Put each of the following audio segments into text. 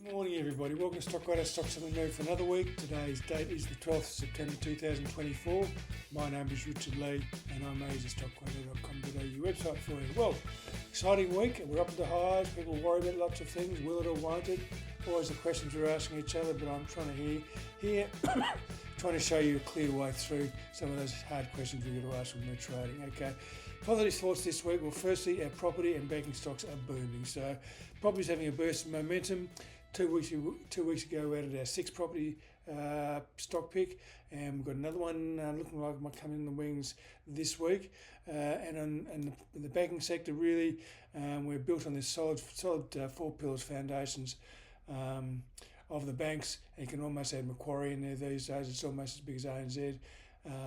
Good morning everybody, welcome to Stockradar Stocks and Move for another week. Today's date is the 12th of September 2024. My name is Richard Lee and I manage the stockradar.com.au website for you. Well, exciting week, we're up at the highs, people worry about lots of things, will it or won't it? Always the questions we're asking each other, but I'm trying to trying to show you a clear way through some of those hard questions we're going to ask when we're trading. Okay, positive thoughts this week. Well, firstly, our property and banking stocks are booming. So property's having a burst of momentum. 2 weeks ago we added our 6th property stock pick, and we've got another one looking like it might come in the wings this week. And the banking sector, really, we're built on this solid 4 pillars foundations of the banks, and you can almost add Macquarie in there these days. It's almost as big as ANZ.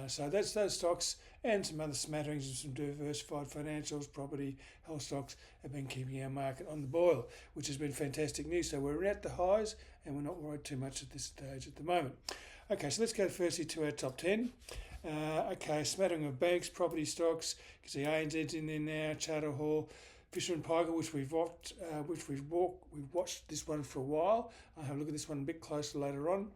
So that's those stocks and some other smatterings of some diversified financials, property, health stocks have been keeping our market on the boil, which has been fantastic news. So we're at the highs and we're not worried too much at this stage at the moment. Okay, so let's go firstly to our top 10. Okay, smattering of banks, property stocks. You can see ANZ's in there now, Charter Hall, Fisher and Paykel, which we've watched this one for a while. I'll have a look at this one a bit closer later on.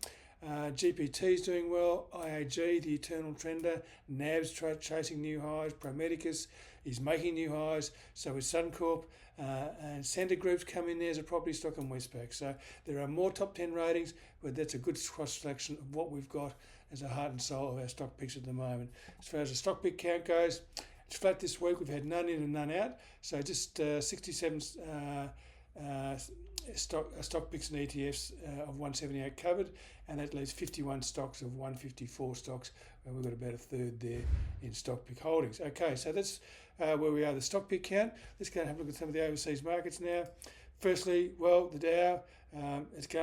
GPT is doing well, IAG, the eternal trender, NAB's chasing new highs, Pro Medicus is making new highs, so is Suncorp, and Centre Group's come in there as a property stock, and Westpac. So there are more top 10 ratings, but that's a good cross-selection of what we've got as a heart and soul of our stock picks at the moment. As far as the stock pick count goes, it's flat this week. We've had none in and none out, so just 67 stock picks and ETFs of 178 covered, and that leaves 51 stocks of 154 stocks, and we've got about a third there in stock pick holdings. Okay, so that's where we are, the stock pick count. Let's go and have a look at some of the overseas markets now. Firstly, well, the Dow, it's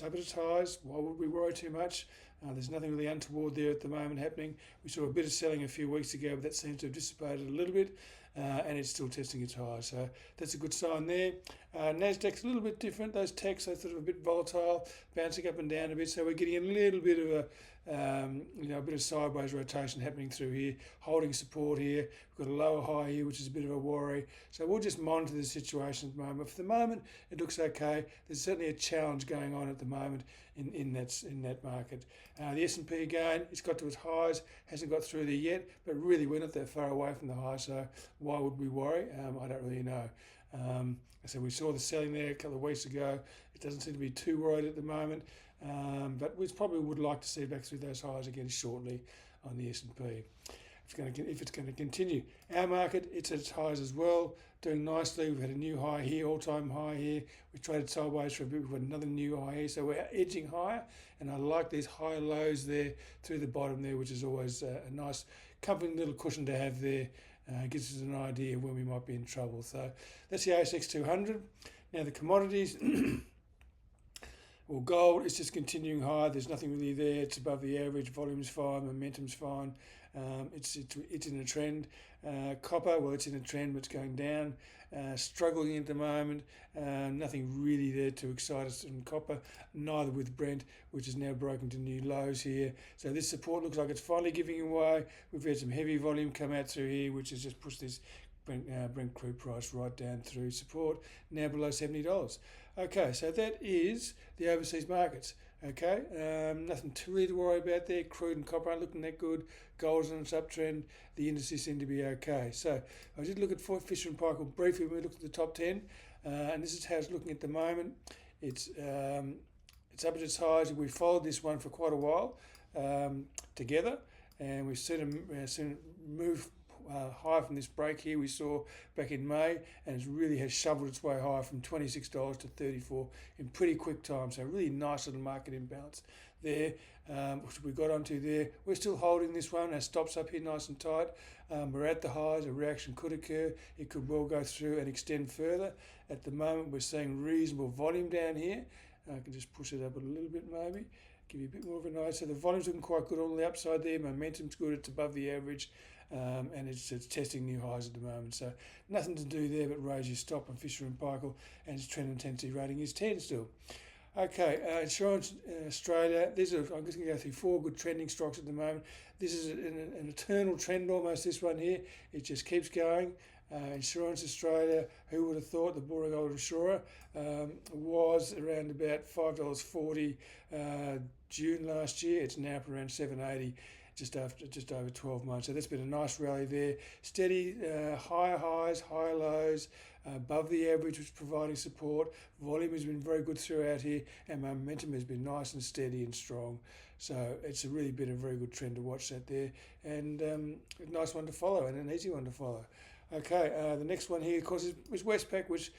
up at its highs. Why would we worry too much? There's nothing really untoward there at the moment happening. We saw a bit of selling a few weeks ago, but that seems to have dissipated a little bit, and it's still testing its highs. So that's a good sign there. Nasdaq's a little bit different. Those techs are sort of a bit volatile, bouncing up and down a bit. So we're getting a little bit of a bit of sideways rotation happening through here, holding support here. We've got a lower high here, which is a bit of a worry. So we'll just monitor the situation at the moment. For the moment, it looks okay. There's certainly a challenge going on at the moment in that market. The S&P again, it's got to its highs, hasn't got through there yet, but really we're not that far away from the high, so why would we worry? I don't really know. So we saw the selling there a couple of weeks ago. It doesn't seem to be too worried at the moment, but we probably would like to see back through those highs again shortly on the S&P. If it's going to continue. Our market, it's at its highs as well, doing nicely. We've had a new high here, all-time high here. We traded sideways for a bit. We've got another new high here, so we're edging higher, and I like these high lows there through the bottom there, which is always a nice, comforting little cushion to have there. Gives us an idea of when we might be in trouble. So that's the ASX 200. Now the commodities. Well, gold is just continuing high. There's nothing really there. It's above the average. Volume's fine. Momentum's fine. It's in a trend. Copper, well, it's in a trend, but it's going down. Struggling at the moment. Nothing really there to excite us in copper. Neither with Brent, which is now broken to new lows here. So this support looks like it's finally giving away. We've had some heavy volume come out through here, which has just pushed this Brent crude price right down through support, now below $70. Okay, so that is the overseas markets. Okay, nothing too really to worry about there. Crude and copper aren't looking that good. Gold's on its uptrend. The indices seem to be okay. So I did look at Fisher and Paykel briefly when we looked at the top 10, and this is how it's looking at the moment. It's up at its highs. We followed this one for quite a while together, and we've seen it move high from this break here we saw back in May, and it really has shoveled its way high from $26 to $34 in pretty quick time. So really nice little market imbalance there, which we got onto there. We're still holding this one. Our stops up here nice and tight. We're at the highs. A reaction could occur. It could well go through and extend further. At the moment, we're seeing reasonable volume down here. I can just push it up a little bit maybe, give you a bit more of an idea. So the volume's looking quite good on the upside there. Momentum's good. It's above the average. And it's testing new highs at the moment. So nothing to do there but raise your stop on Fisher and Paykel, and its trend intensity rating is 10 still. Okay, insurance Australia. I'm just going to go through 4 good trending stocks at the moment. This is an eternal trend almost, this one here. It just keeps going. Insurance Australia, who would have thought the boring old insurer, was around about $5.40 June last year. It's now up around $7.80 just over 12 months. So that's been a nice rally there. Steady, higher highs, higher lows, above the average, which is providing support. Volume has been very good throughout here, and momentum has been nice and steady and strong. So it's really been a very good trend to watch that there, and a nice one to follow and an easy one to follow. Okay, the next one here, of course, is Westpac, which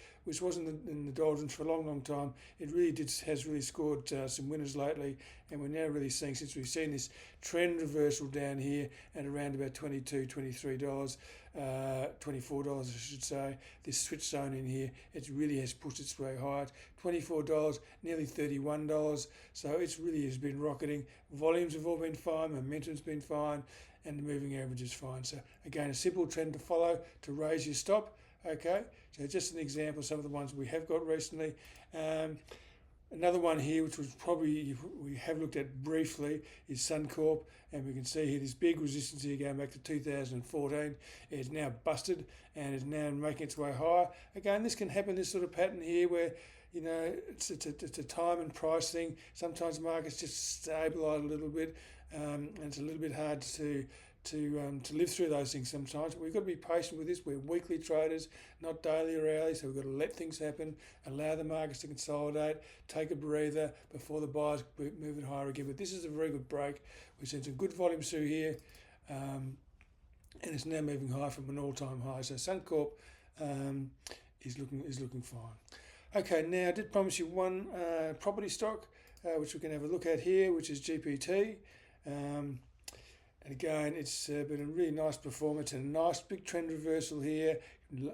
wasn't in the doldrums for a long time. It really has really scored some winners lately, and we're now really seeing, since we've seen this trend reversal down here at around about $22, $23, $24, I should say, this switch zone in here, it really has pushed its way higher. $24, nearly $31, so it really has been rocketing. Volumes have all been fine, momentum's been fine, and the moving average is fine. So again, a simple trend to follow to raise your stop. Okay, so just an example of some of the ones we have got recently. Another one here, which was probably we have looked at briefly, is Suncorp, and we can see here this big resistance here going back to 2014. It's now busted and is now making its way higher. Again, this can happen, this sort of pattern here where, you know, it's a time and price thing. Sometimes markets just stabilise a little bit, and it's a little bit hard to live through those things sometimes. But we've got to be patient with this. We're weekly traders, not daily or hourly, so we've got to let things happen, allow the markets to consolidate, take a breather before the buyers move it higher again. But this is a very good break. We've seen some good volumes through here, and it's now moving higher from an all-time high. So Suncorp is looking fine. Okay, now I did promise you one property stock, which we can have a look at here, which is GPT. And again, it's been a really nice performance and a nice big trend reversal here,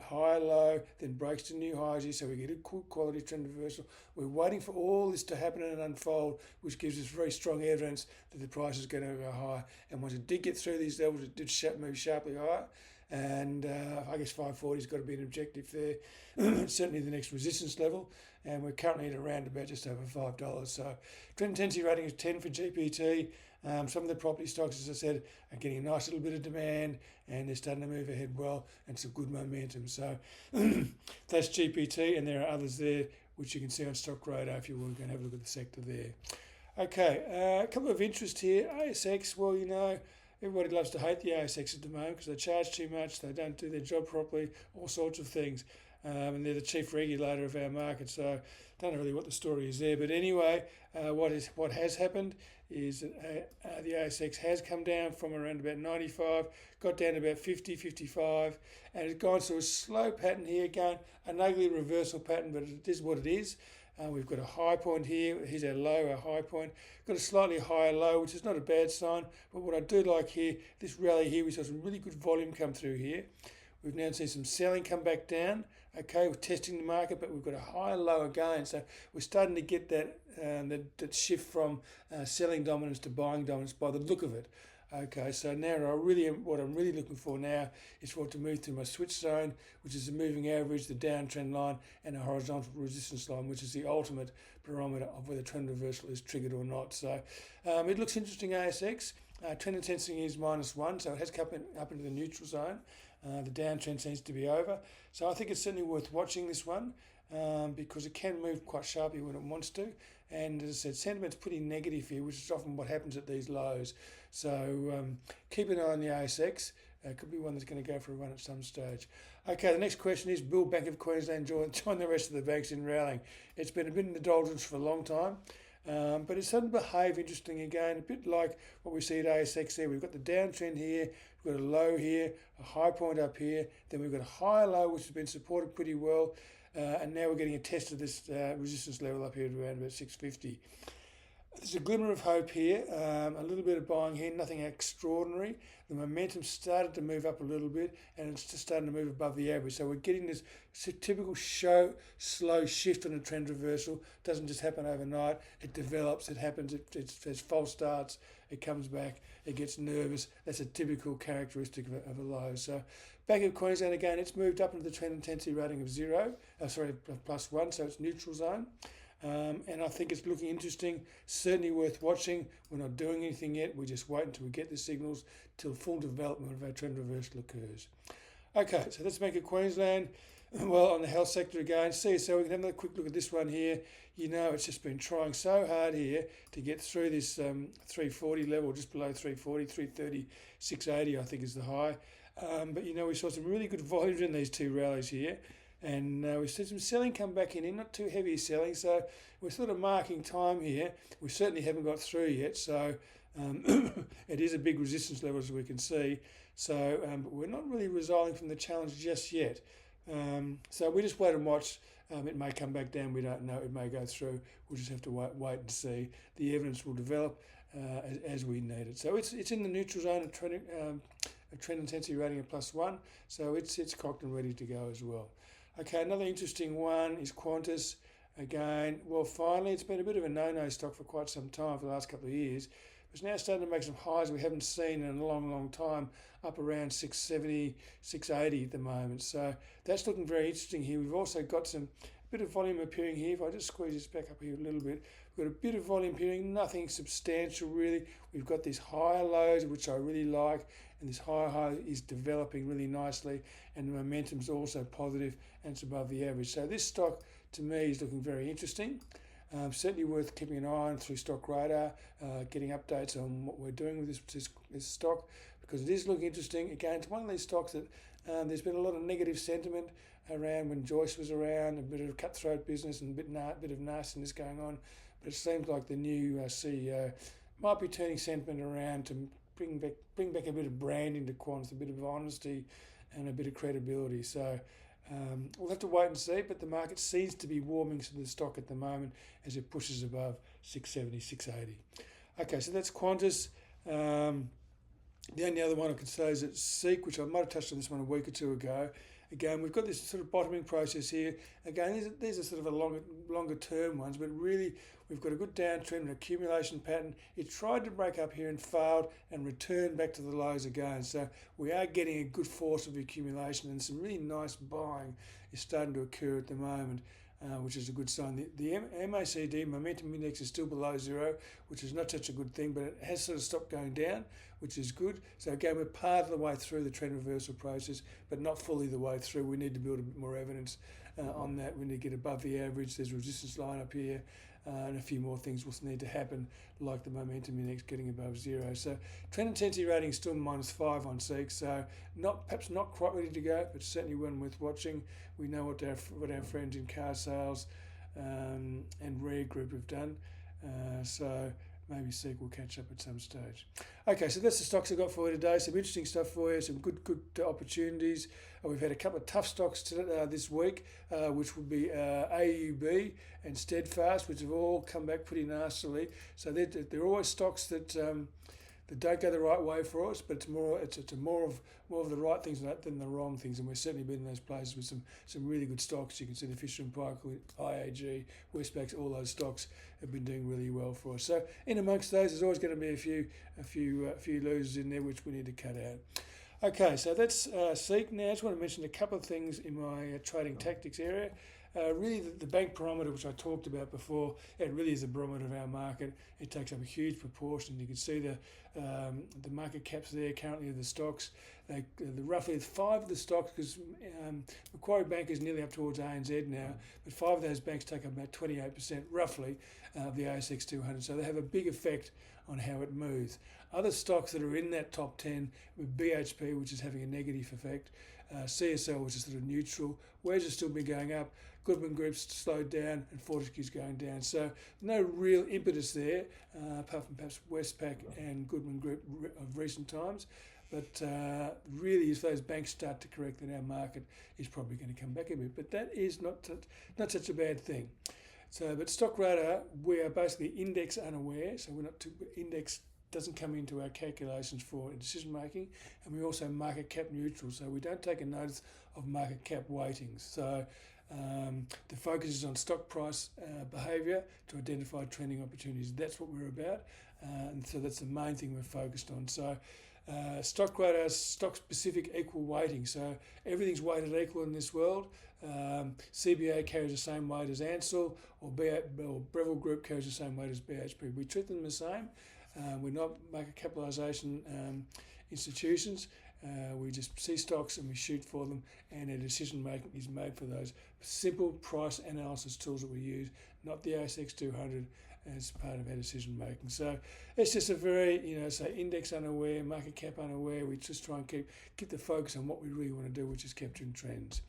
high, low, then breaks to new highs here, so we get a good quality trend reversal. We're waiting for all this to happen and unfold, which gives us very strong evidence that the price is going to go high. And once it did get through these levels, it did move sharply higher. And I guess 540's got to be an objective there. Certainly the next resistance level, and we're currently at around about just over $5. So trend intensity rating is 10 for GPT. Some of the property stocks, as I said, are getting a nice little bit of demand, and they're starting to move ahead well, and some good momentum. So that's GPT, and there are others there which you can see on Stockradar if you want to go and have a look at the sector there. Okay, a couple of interest here. ASX, well, you know, everybody loves to hate the ASX at the moment because they charge too much, they don't do their job properly, all sorts of things. And they're the chief regulator of our market, so I don't know really what the story is there. But anyway, what has happened is that the ASX has come down from around about 95, got down to about 50, 55, and it's gone through a slow pattern here again, an ugly reversal pattern, but it is what it is. We've got a high point here. Here's our low, our high point. Got a slightly higher low, which is not a bad sign. But what I do like here, this rally here, we saw some really good volume come through here. We've now seen some selling come back down. Okay, we're testing the market, but we've got a higher low again. So we're starting to get that shift from selling dominance to buying dominance by the look of it. Okay, so now what I'm really looking for now is for it to move through my switch zone, which is the moving average, the downtrend line, and a horizontal resistance line, which is the ultimate barometer of whether trend reversal is triggered or not. So it looks interesting, ASX. Trend intensity is -1, so it has come up into the neutral zone. The downtrend seems to be over. So I think it's certainly worth watching this one because it can move quite sharply when it wants to. And as I said, sentiment's pretty negative here, which is often what happens at these lows. So keep an eye on the ASX. Could be one that's going to go for a run at some stage. Okay, the next question is, will Bank of Queensland join the rest of the banks in rallying? It's been a bit in the doldrums for a long time. But it's starting to behave interesting again, a bit like what we see at ASX there. We've got the downtrend here, we've got a low here, a high point up here, then we've got a higher low which has been supported pretty well, and now we're getting a test of this resistance level up here at around about 650. There's a glimmer of hope here, a little bit of buying here, nothing extraordinary. The momentum started to move up a little bit, and it's just starting to move above the average. So we're getting this typical slow shift on a trend reversal. It doesn't just happen overnight. It develops, it happens, it has false starts, it comes back, it gets nervous. That's a typical characteristic of a low. So Bank of Queensland, again, it's moved up into the trend intensity rating of +1, so it's neutral zone. And I think it's looking interesting, certainly worth watching. We're not doing anything yet. We just wait until we get the signals till full development of our trend reversal occurs. Okay, so let's make it Queensland. Well, on the health sector again, CSL, we can have another quick look at this one here. You know, it's just been trying so hard here to get through this 340 level, just below 340, 330, 680, I think is the high. But, you know, we saw some really good volumes in these two rallies here. And we see some selling come back in, not too heavy selling. So we're sort of marking time here. We certainly haven't got through yet. So it is a big resistance level, as we can see. So but we're not really resolving from the challenge just yet. So we just wait and watch. It may come back down. We don't know. It may go through. We'll just have to wait and see. The evidence will develop as we need it. So it's in the neutral zone of a trend intensity rating of +1. So it's cocked and ready to go as well. Okay, another interesting one is Qantas. Again, well, finally, it's been a bit of a no-no stock for quite some time, for the last couple of years. It's now starting to make some highs we haven't seen in a long, long time, up around 670, 680 at the moment. So that's looking very interesting here. We've also got a bit of volume appearing here. If I just squeeze this back up here a little bit, we've got a bit of volume appearing, nothing substantial really. We've got these higher lows, which I really like, and this higher high is developing really nicely, and the momentum's also positive, and it's above the average. So this stock, to me, is looking very interesting. Certainly worth keeping an eye on through Stockradar, getting updates on what we're doing with this stock, because it is looking interesting. Again, it's one of these stocks that there's been a lot of negative sentiment around when Joyce was around, a bit of cutthroat business and a bit of nastiness going on. But it seems like the new CEO might be turning sentiment around to bring back a bit of brand into Qantas, a bit of honesty and a bit of credibility. So we'll have to wait and see, but the market seems to be warming to the stock at the moment as it pushes above 670, 680. Okay, so that's Qantas. The only other one I could say is it's Seek, which I might have touched on this one a week or two ago. Again, we've got this sort of bottoming process here. Again, these are sort of a longer term ones, but really we've got a good downtrend and accumulation pattern. It tried to break up here and failed and returned back to the lows again. So we are getting a good force of accumulation, and some really nice buying is starting to occur at the moment, which is a good sign. The MACD, Momentum Index, is still below zero, which is not such a good thing, but it has sort of stopped going down, which is good. So again, we're part of the way through the trend reversal process, but not fully the way through. We need to build a bit more evidence on that. We need to get above the average. There's a resistance line up here, and a few more things will need to happen, like the Momentum Index getting above zero. So trend intensity rating is still -5 on Seek, so perhaps not quite ready to go, but certainly one worth watching. We know what our friends in car sales and Rare Group have done, so maybe Seek will catch up at some stage. Okay, so that's the stocks I've got for you today. Some interesting stuff for you, some good opportunities. We've had a couple of tough stocks this week, which would be AUB and Steadfast, which have all come back pretty nastily. So they're always stocks that don't go the right way for us, but it's more of the right things than the wrong things, and we've certainly been in those places with some really good stocks. You can see the Fisher & Paykel, IAG, Westpac, all those stocks have been doing really well for us. So in amongst those, there's always going to be a few losers in there which we need to cut out. Okay, so that's Seek. Now I just want to mention a couple of things in my trading tactics area. Really, the bank barometer, which I talked about before, it really is the barometer of our market. It takes up a huge proportion. You can see the market caps there currently of the stocks. Roughly 5 of the stocks, because Macquarie Bank is nearly up towards ANZ now, but 5 of those banks take up about 28% roughly of the ASX 200. So they have a big effect on how it moves. Other stocks that are in that top 10 with BHP, which is having a negative effect, CSL, which is sort of neutral, Wes has still been going up, Goodman Group's slowed down, and Fortescue's going down. So no real impetus there, apart from perhaps Westpac and Goodman Group of recent times. But really, if those banks start to correct, then our market is probably going to come back a bit. But that is not such a bad thing. So, but Stockradar, we are basically index unaware, so we're not index doesn't come into our calculations for decision making, and we also market cap neutral, so we don't take a notice of market cap weightings. So the focus is on stock price behaviour to identify trending opportunities. That's what we're about, and so that's the main thing we're focused on. So Stockradar has stock-specific equal weighting, so everything's weighted equal in this world. CBA carries the same weight as Ansell, or Breville Group carries the same weight as BHP. We treat them the same. We're not market capitalisation institutions, We just see stocks and we shoot for them, and our decision making is made for those simple price analysis tools that we use, not the ASX 200 as part of our decision making. So it's just a very, say index unaware, market cap unaware. We just try and keep the focus on what we really want to do, which is capturing trends.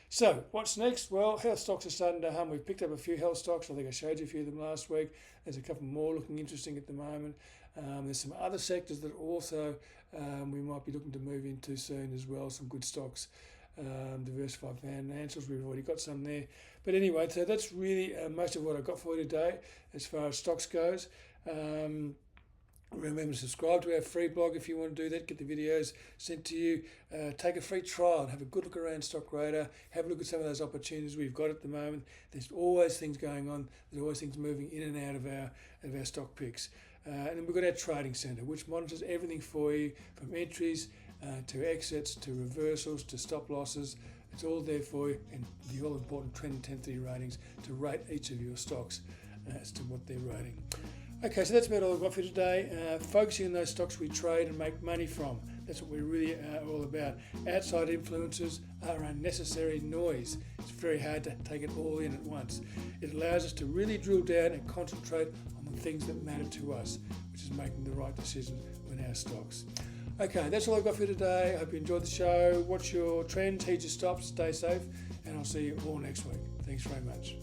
So what's next? Well, health stocks are starting to hum. We've picked up a few health stocks. I think I showed you a few of them last week. There's a couple more looking interesting at the moment. There's some other sectors that also we might be looking to move into soon as well. Some good stocks, diversified financials. We've already got some there. But anyway, so that's really most of what I've got for you today as far as stocks goes. Remember to subscribe to our free blog if you want to do that. Get the videos sent to you. Take a free trial and have a good look around Stockradar. Have a look at some of those opportunities we've got at the moment. There's always things going on. There's always things moving in and out of our stock picks. And then we've got our trading centre, which monitors everything for you, from entries to exits to reversals to stop losses. It's all there for you, and the all-important trend intensity ratings to rate each of your stocks as to what they're rating. Okay, so that's about all I've got for today. Focusing on those stocks we trade and make money from. That's what we really are all about. Outside influences are unnecessary noise. It's very hard to take it all in at once. It allows us to really drill down and concentrate on the things that matter to us, which is making the right decision with our stocks. Okay, that's all I've got for today. I hope you enjoyed the show. Watch your trends, heed your stops, stay safe, and I'll see you all next week. Thanks very much.